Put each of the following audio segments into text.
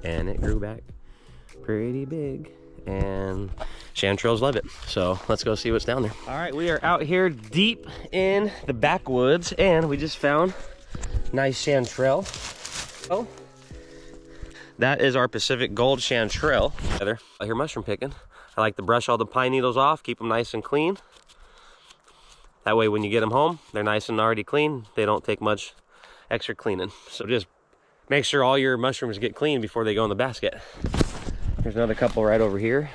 and it grew back pretty big, and chanterelles love it. So let's go see what's down there. All right, we are out here deep in the backwoods, and we just found nice chanterelle. Oh, that is our Pacific Gold chanterelle. I hear mushroom picking. I like to brush all the pine needles off, keep them nice and clean. That way when you get them home, they're nice and already clean. They don't take much extra cleaning. So just make sure all your mushrooms get clean before they go in the basket. There's another couple right over here.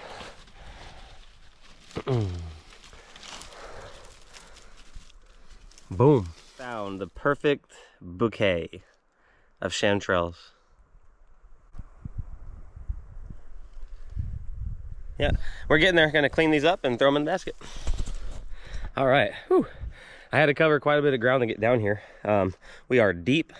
Boom. Found the perfect bouquet of chanterelles. Yeah, we're getting there. Gonna clean these up and throw them in the basket. All right. Whew. I had to cover quite a bit of ground to get down here. We are deep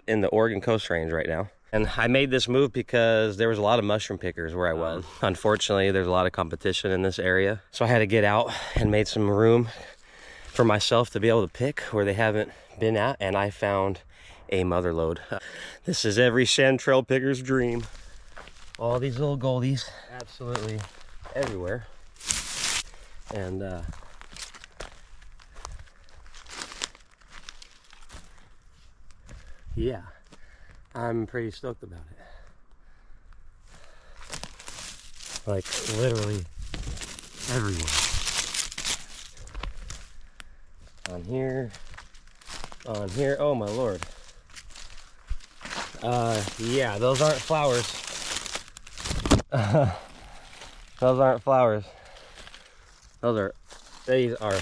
in the Oregon Coast Range right now. And I made this move because there was a lot of mushroom pickers where I was. Unfortunately, there's a lot of competition in this area. So I had to get out and made some room for myself to be able to pick where they haven't been at. And I found a mother lode. This is every chanterelle picker's dream. All these little goldies, absolutely everywhere. And yeah, I'm pretty stoked about it. Like literally everywhere. On here, oh my lord. Yeah, those aren't flowers. Those aren't flowers. These are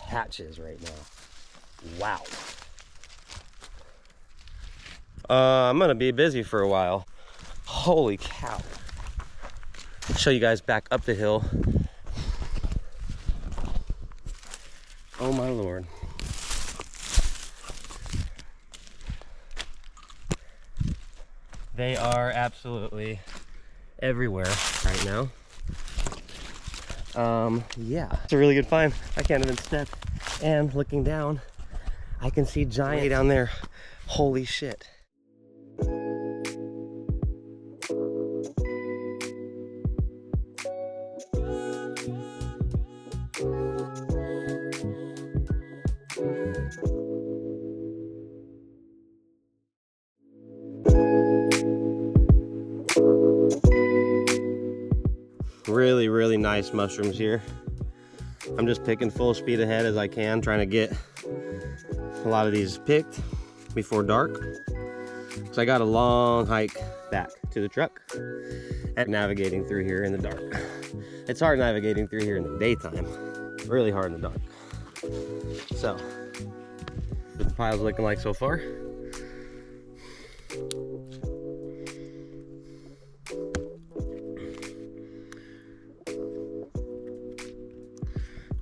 patches right now. Wow. I'm gonna be busy for a while. Holy cow. I'll show you guys back up the hill. Oh my lord. They are absolutely everywhere right now. Yeah, it's a really good find. I can't even step, and looking down I can see giant down there. Holy shit. Really nice mushrooms here. I'm just picking full speed ahead as I can, trying to get a lot of these picked before dark, because I got a long hike back to the truck and navigating through here in the dark. It's hard navigating through here in the daytime, really hard in the dark. So what the pile's looking like so far.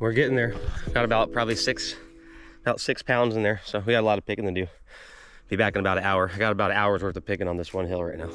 We're getting there. Got about probably about 6 pounds in there. So we got a lot of picking to do. Be back in about an hour. I got about an hour's worth of picking on this one hill right now.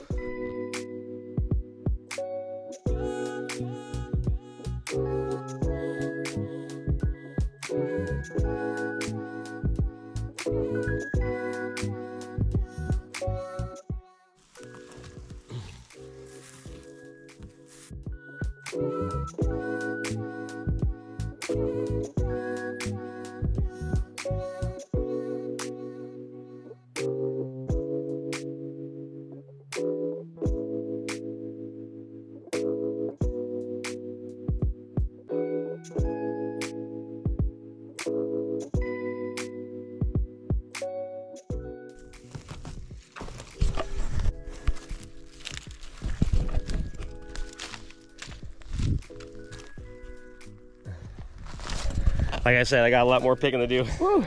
Like I said, I got a lot more picking to do. Woo.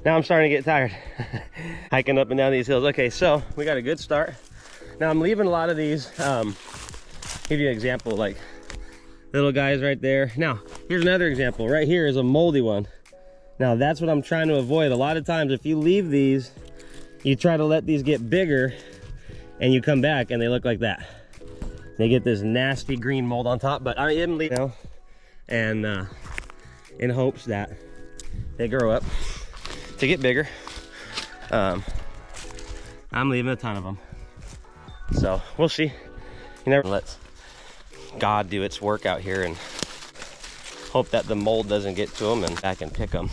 Now I'm starting to get tired hiking up and down these hills. Okay, so we got a good start. Now I'm leaving a lot of these. Give you an example, like little guys right there. Now here's another example. Right here is a moldy one. Now that's what I'm trying to avoid. A lot of times if you leave these, you try to let these get bigger and you come back and they look like that. They get this nasty green mold on top, but I am leaving now, and in hopes that they grow up to get bigger. I'm leaving a ton of them. So we'll see. You never let God do its work out here and hope that the mold doesn't get to them and I can pick them.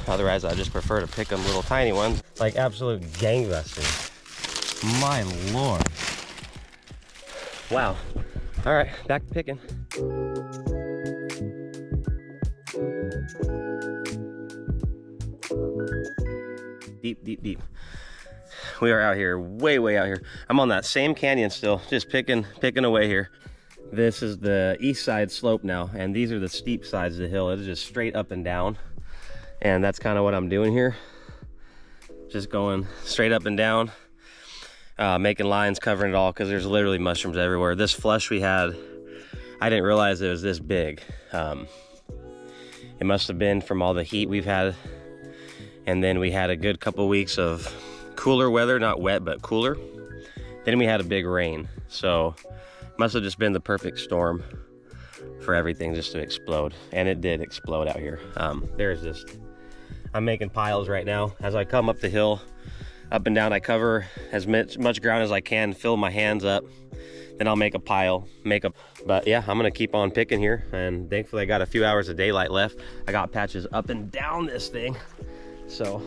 Otherwise, I just prefer to pick them little tiny ones, like absolute gangbusters. My Lord. Wow. All right, back to picking. Deep, deep, deep. We are out here, way out here. I'm on that same canyon still, just picking away here. This is the east side slope now, and these are the steep sides of the hill. It is just straight up and down. And that's kind of what I'm doing here. Just going straight up and down, making lines, covering it all, because there's literally mushrooms everywhere. This flush we had, I didn't realize it was this big. It must have been from all the heat we've had. And then we had a good couple weeks of cooler weather, not wet, but cooler. Then we had a big rain. So must have just been the perfect storm for everything just to explode. And it did explode out here. There's just, I'm making piles right now. As I come up the hill, up and down, I cover as much ground as I can, fill my hands up. Then I'll make a pile, but yeah, I'm gonna keep on picking here. And thankfully I got a few hours of daylight left. I got patches up and down this thing. So.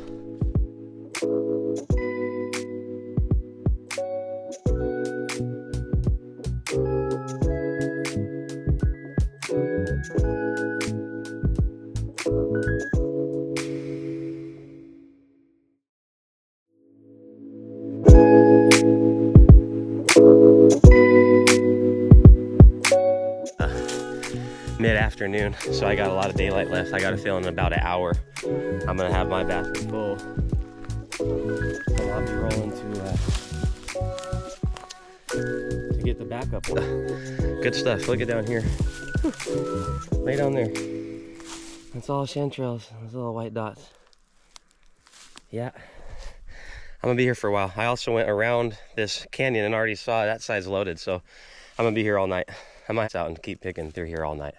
Mid-afternoon, so I got a lot of daylight left. I got a feeling in about an hour I'm gonna have my basket full, and I'll be rolling to get the backup. Good stuff. Look at down here. Whew. Right down there. That's all chanterelles. Those little white dots. Yeah, I'm gonna be here for a while. I also went around this canyon and already saw that side's loaded, so I'm gonna be here all night. I might out and keep picking through here all night.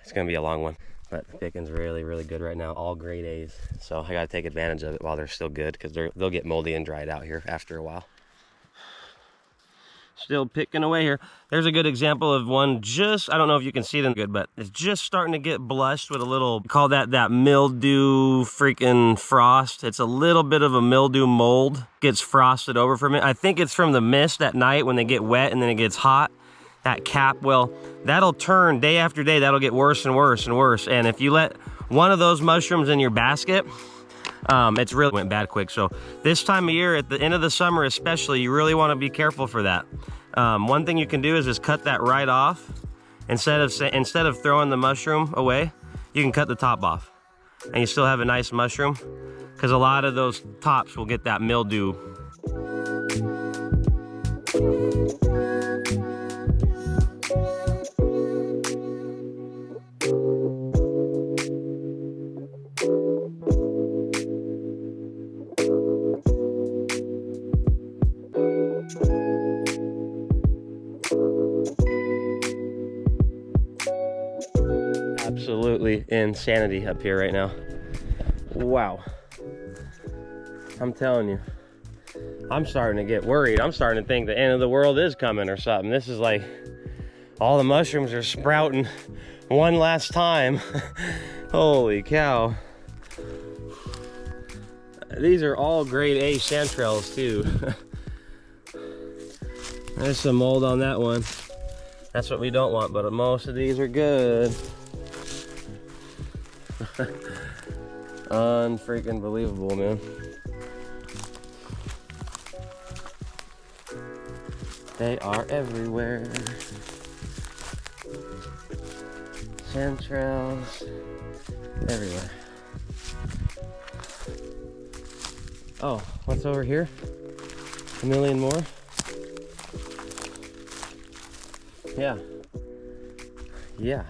It's gonna be a long one, but the picking's really good right now. All grade A's, so I gotta take advantage of it while they're still good, because they'll get moldy and dried out here after a while. Still picking away here. There's a good example of one just, I don't know if you can see them good, but it's just starting to get blushed with a little, call that mildew freaking frost. It's a little bit of a mildew mold, gets frosted over from it. I think it's from the mist at night when they get wet and then it gets hot. That cap, well, that'll turn day after day. That'll get worse and worse and worse. And if you let one of those mushrooms in your basket, it's really went bad quick. So this time of year, at the end of the summer especially, you really want to be careful for that. One thing you can do is just cut that right off. Instead of throwing the mushroom away, you can cut the top off, and you still have a nice mushroom, because a lot of those tops will get that mildew. Absolutely insanity up here right now. Wow. I'm telling you, I'm starting to get worried. I'm starting to think the end of the world is coming or something. This is like, all the mushrooms are sprouting one last time. Holy cow. These are all grade A chanterelles too. There's some mold on that one. That's what we don't want, but most of these are good. Unfreaking believable, man. They are everywhere. Chanterelles everywhere. Oh, what's over here? A million more? Yeah. Yeah.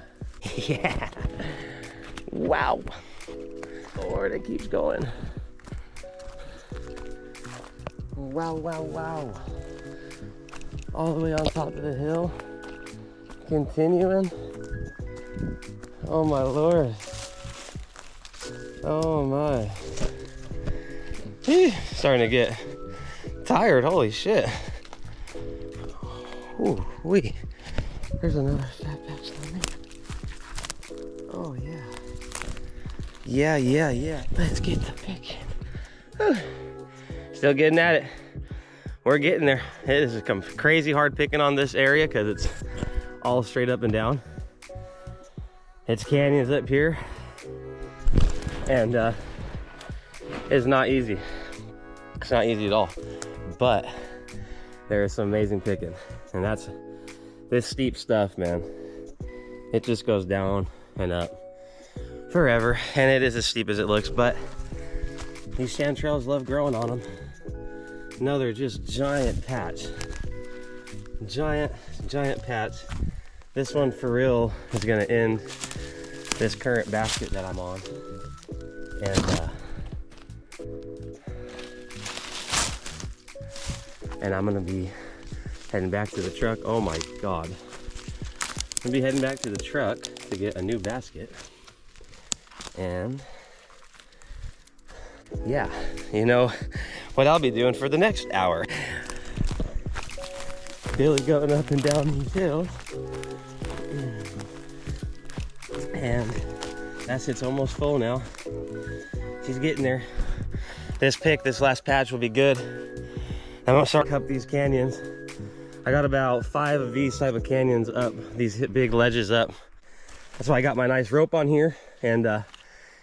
Yeah. Wow. Lord, it keeps going. Wow, wow, wow. All the way on top of the hill. Continuing. Oh my Lord. Oh my. Starting to get tired, holy shit. Ooh, wee. There's another fat patch down there. Oh yeah. Yeah. Let's get the pick. Still getting at it. We're getting there. It has become crazy hard picking on this area because it's all straight up and down. It's canyons up here, and it's not easy. It's not easy at all, but there is some amazing picking, and that's this steep stuff, man. It just goes down and up forever, and it is as steep as it looks, but these chanterelles love growing on them. No, they're just giant patch. Giant patch. This one for real is gonna end this current basket that I'm on. And I'm gonna be heading back to the truck. Oh my God. I'm gonna be heading back to the truck to get a new basket. And yeah, you know what I'll be doing for the next hour. Billy going up and down these hills. And it's almost full now. She's getting there. This last patch will be good. I'm gonna start up these canyons. I got about 5 of these type of canyons up, these big ledges up. That's why I got my nice rope on here and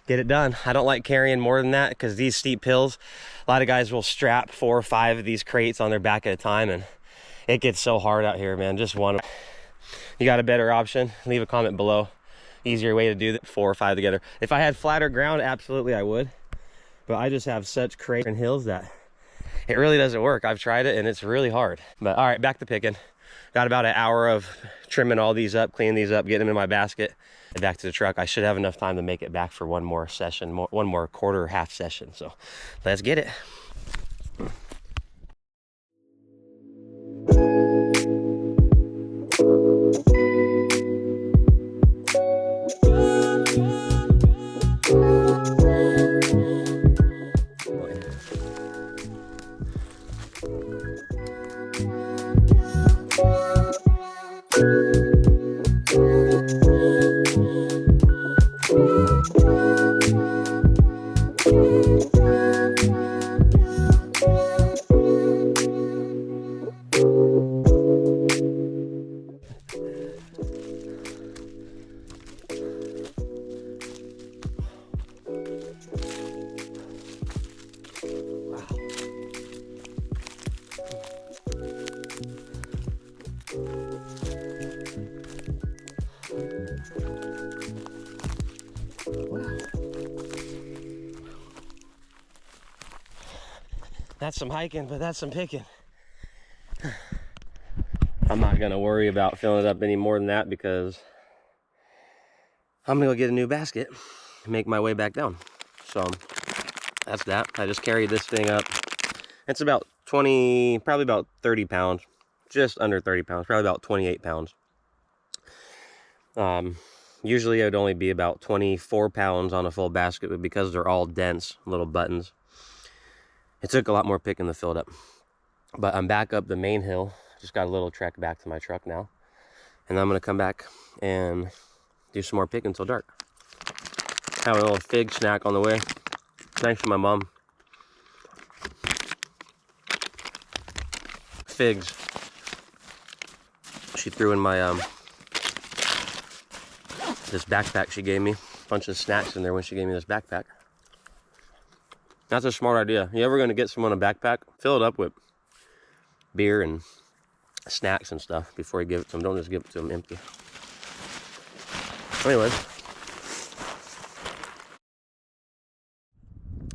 get it done. I don't like carrying more than that because these steep hills, a lot of guys will strap 4 or 5 of these crates on their back at a time, and it gets so hard out here, man. Just one. You got a better option? Leave a comment below. Easier way to do that, 4 or 5 together. If I had flatter ground, absolutely I would. But I just have such crates and hills that it really doesn't work. I've tried it and it's really hard. But all right, back to picking. Got about an hour of trimming all these up, cleaning these up, getting them in my basket, and back to the truck. I should have enough time to make it back for one more session, one more quarter or half session. So let's get it. That's some hiking, but that's some picking. I'm not gonna worry about filling it up any more than that because I'm gonna go get a new basket and make my way back down. So that's that. I just carried this thing up. It's about 20, probably about 30 pounds, just under 30 pounds, probably about 28 pounds. Usually it would only be about 24 pounds on a full basket, but because they're all dense little buttons, it took a lot more picking to fill it up. But I'm back up the main hill. Just got a little trek back to my truck now. And I'm gonna come back and do some more picking until dark. Have a little fig snack on the way. Thanks to my mom. Figs. She threw in my this backpack she gave me. A bunch of snacks in there when she gave me this backpack. That's a smart idea. You ever gonna get someone a backpack? Fill it up with beer and snacks and stuff before you give it to them. Don't just give it to them empty. Anyways,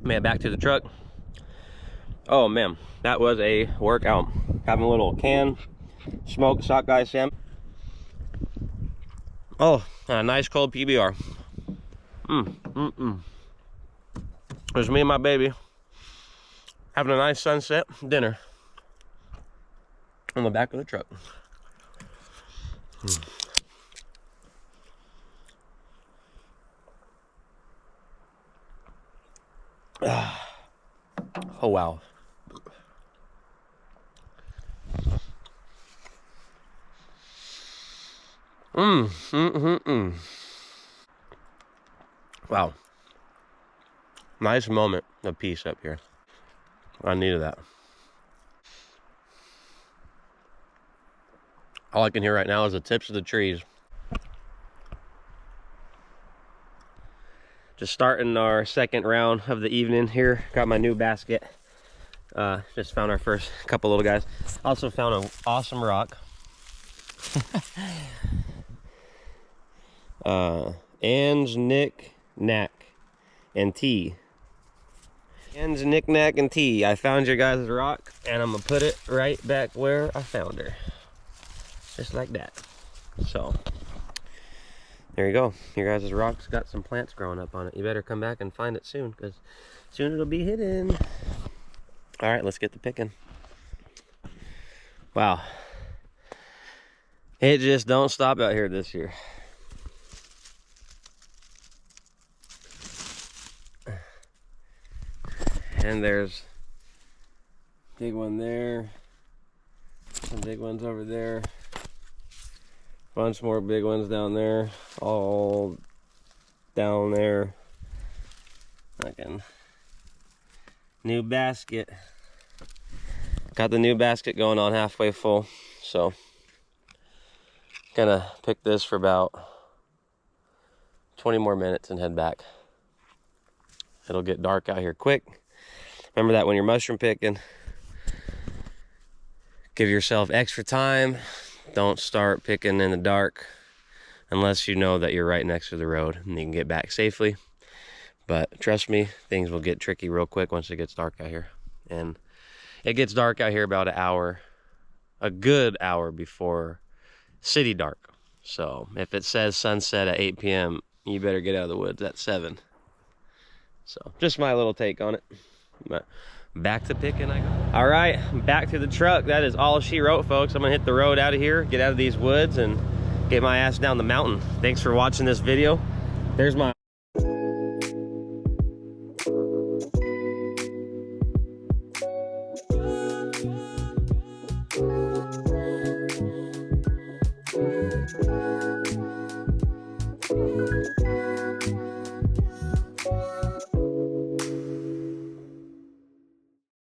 made it back to the truck. Oh man, that was a workout. Having a little can smoked sockeye salmon. Oh, and a nice cold PBR. There's me and my baby having a nice sunset dinner on the back of the truck. Oh wow. Wow. Nice moment of peace up here. I needed that. All I can hear right now is the tips of the trees. Just starting our second round of the evening here. Got my new basket. Just found our first couple little guys. Also found an awesome rock. Ange, Nick, Knack, and T. Ange, Nick, Knack, and T. I found your guys' rock, and I'm gonna put it right back where I found her. Just like that. So, there you go. Your guys' rock's got some plants growing up on it. You better come back and find it soon, because soon it'll be hidden. All right, let's get to picking. Wow. It just don't stop out here this year. And there's big one there, some big ones over there, bunch more big ones down there, all down there. Again, new basket. Got the new basket going on halfway full, so gonna pick this for about 20 more minutes and head back. It'll get dark out here quick. Remember that when you're mushroom picking, give yourself extra time. Don't start picking in the dark unless you know that you're right next to the road and you can get back safely. But trust me, things will get tricky real quick once it gets dark out here. And it gets dark out here about an hour, a good hour before city dark. So if it says sunset at 8 p.m., you better get out of the woods at 7. So just my little take on it. But back to picking I go. All right, back to the truck. That is all she wrote, folks. I'm gonna hit the road out of here, get out of these woods, and get my ass down the mountain. Thanks for watching this video. There's my